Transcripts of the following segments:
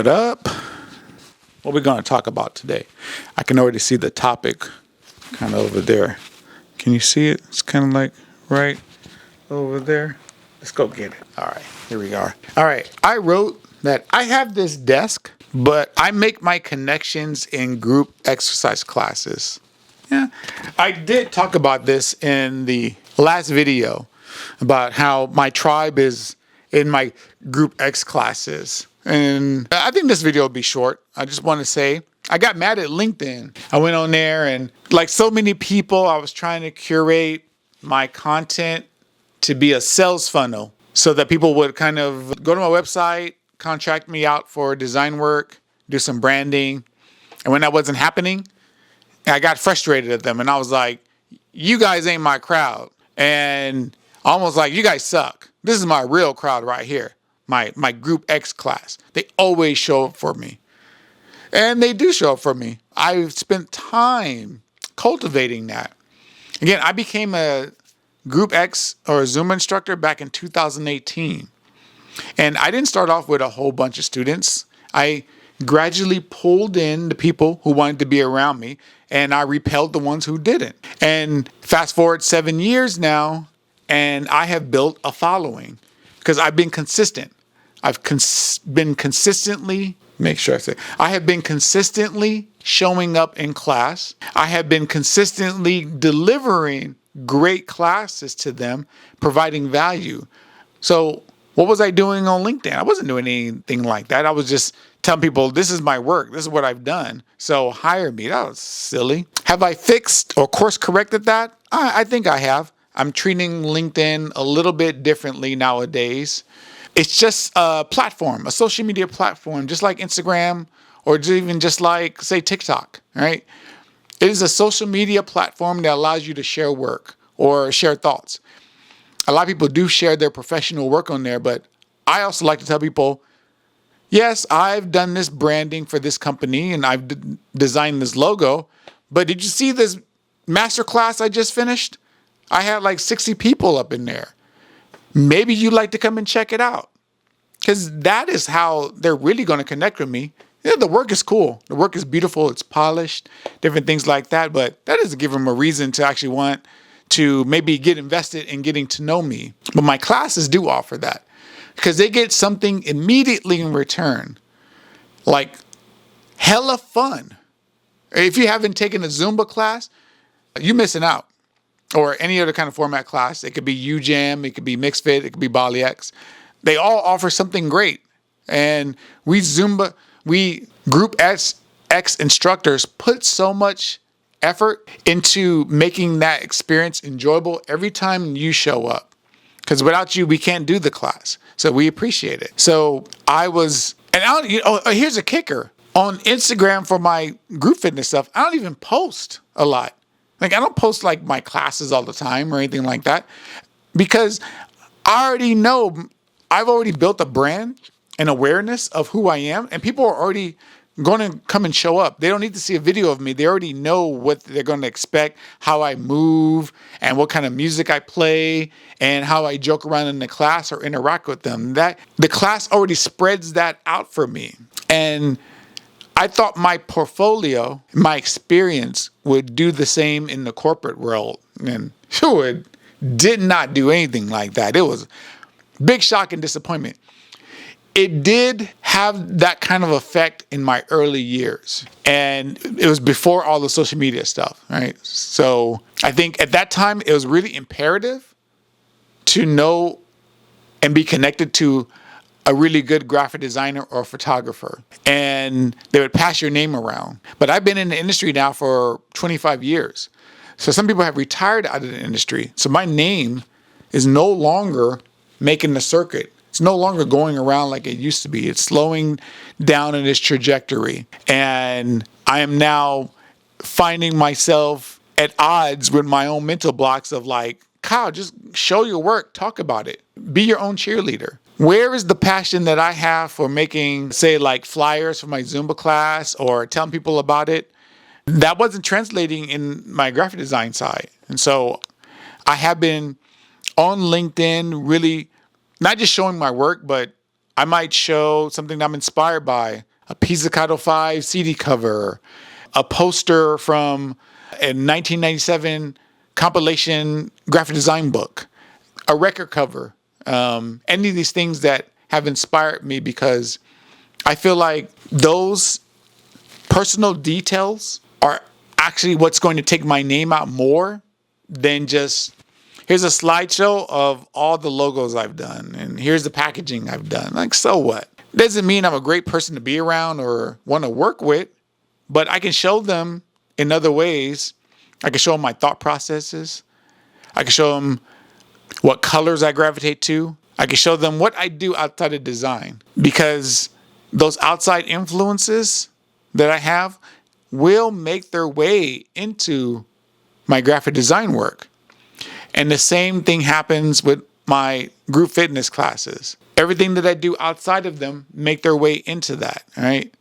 What up? What we're going to talk about today? I can already see the topic kind of over there. Can you see it? It's kind of like right over there. Let's go get it. All right, here we are. All right, I wrote that I have this desk, but I make my connections in group exercise classes. Yeah, I did talk about this in the last video about how my tribe is in my group X classes. And I think this video will be short. I just want to say I got mad at LinkedIn. I went on there and like so many people, I was trying to curate my content to be a sales funnel so that people would kind of go to my website, contract me out for design work, do some branding. And when that wasn't happening, I got frustrated at them and I was like, you guys ain't my crowd. And almost like, you guys suck. This is my real crowd right here. My group X class. They always show up for me. And they do show up for me. I've spent time cultivating that. Again, I became a group X or a Zumba instructor back in 2018. And I didn't start off with a whole bunch of students. I gradually pulled in the people who wanted to be around me, and I repelled the ones who didn't. And fast forward 7 years now, and I have built a following because I've been consistent. I've been consistently, I have been consistently showing up in class. I have been consistently delivering great classes to them, providing value. So what was I doing on LinkedIn? I wasn't doing anything like that. I was just telling people, this is my work. This is what I've done. So hire me. That was silly. Have I fixed or course corrected that? I think I have. I'm treating LinkedIn a little bit differently nowadays. It's just a platform, a social media platform, just like Instagram or even just like, say, TikTok, right? It is a social media platform that allows you to share work or share thoughts. A lot of people do share their professional work on there, but I also like to tell people, yes, I've done this branding for this company and I've designed this logo, but did you see this masterclass I just finished? I had like 60 people up in there. Maybe you'd like to come and check it out because that is how they're really going to connect with me. Yeah, the work is cool. The work is beautiful. It's polished, different things like that. But that doesn't give them a reason to actually want to maybe get invested in getting to know me. But my classes do offer that because they get something immediately in return, like hella fun. If you haven't taken a Zumba class, you're missing out. Or any other kind of format class. It could be UJam, it could be MixFit, it could be Bali X. They all offer something great. And we Group X instructors put so much effort into making that experience enjoyable every time you show up. Because without you, we can't do the class. So we appreciate it. So here's a kicker. On Instagram for my group fitness stuff, I don't even post a lot. Like I don't post like my classes all the time or anything like that because I already know I've already built a brand and awareness of who I am and people are already going to come and show up. They don't need to see a video of me. They already know what they're going to expect, how I move and what kind of music I play and how I joke around in the class or interact with them. That the class already spreads that out for me. And I thought my portfolio, my experience would do the same in the corporate world. And it did not do anything like that. It was big shock and disappointment. It did have that kind of effect in my early years. And it was before all the social media stuff, right? So I think at that time, it was really imperative to know and be connected to a really good graphic designer or photographer, and they would pass your name around. But I've been in the industry now for 25 years. So some people have retired out of the industry. So my name is no longer making the circuit. It's no longer going around like it used to be. It's slowing down in its trajectory. And I am now finding myself at odds with my own mental blocks of like, Kyle, just show your work, talk about it, be your own cheerleader. Where is the passion that I have for making, say, like flyers for my Zumba class or telling people about it? That wasn't translating in my graphic design side. And so I have been on LinkedIn really not just showing my work, but I might show something that I'm inspired by. a Pizzicato 5 CD cover, a poster from a 1997 compilation graphic design book, a record cover, any of these things that have inspired me, because I feel like those personal details are actually what's going to take my name out more than just, here's a slideshow of all the logos I've done, and here's the packaging I've done. Like, so what? Doesn't mean I'm a great person to be around or want to work with, but I can show them in other ways. I can show them my thought processes. I can show them what colors I gravitate to. I can show them what I do outside of design, because those outside influences that I have will make their way into my graphic design work. And the same thing happens with my group fitness classes. Everything that I do outside of them make their way into that, right?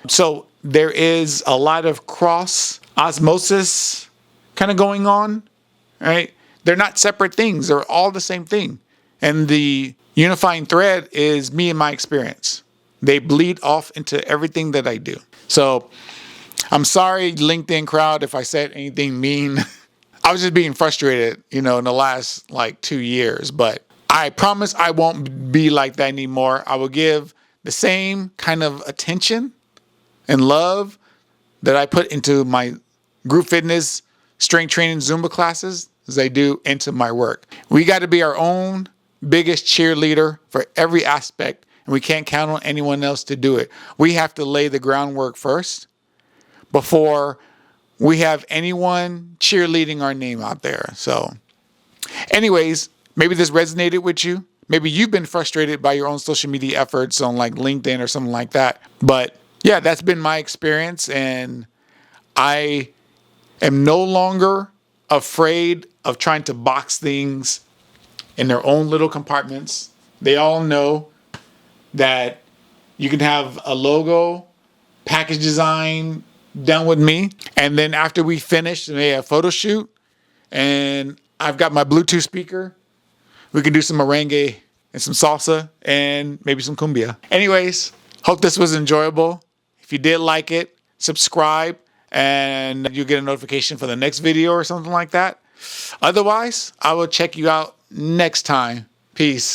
So there is a lot of cross osmosis kind of going on, right? They're not separate things. They're all the same thing. And the unifying thread is me and my experience. They bleed off into everything that I do. So I'm sorry, LinkedIn crowd, if I said anything mean. I was just being frustrated, in the last 2 years, but I promise I won't be like that anymore. I will give the same kind of attention and love that I put into my group fitness, strength training, Zumba classes as I do into my work. We got to be our own biggest cheerleader for every aspect, and we can't count on anyone else to do it. We have to lay the groundwork first before we have anyone cheerleading our name out there. So anyways, maybe this resonated with you. Maybe you've been frustrated by your own social media efforts on LinkedIn or something like that. But yeah, that's been my experience. And I am no longer afraid of trying to box things in their own little compartments. They all know that you can have a logo, package design done with me. And then after we finish, a photo shoot, and I've got my Bluetooth speaker. We can do some merengue and some salsa and maybe some cumbia. Anyways, hope this was enjoyable. If you did like it, subscribe and you'll get a notification for the next video or something like that. Otherwise, I will check you out next time. Peace.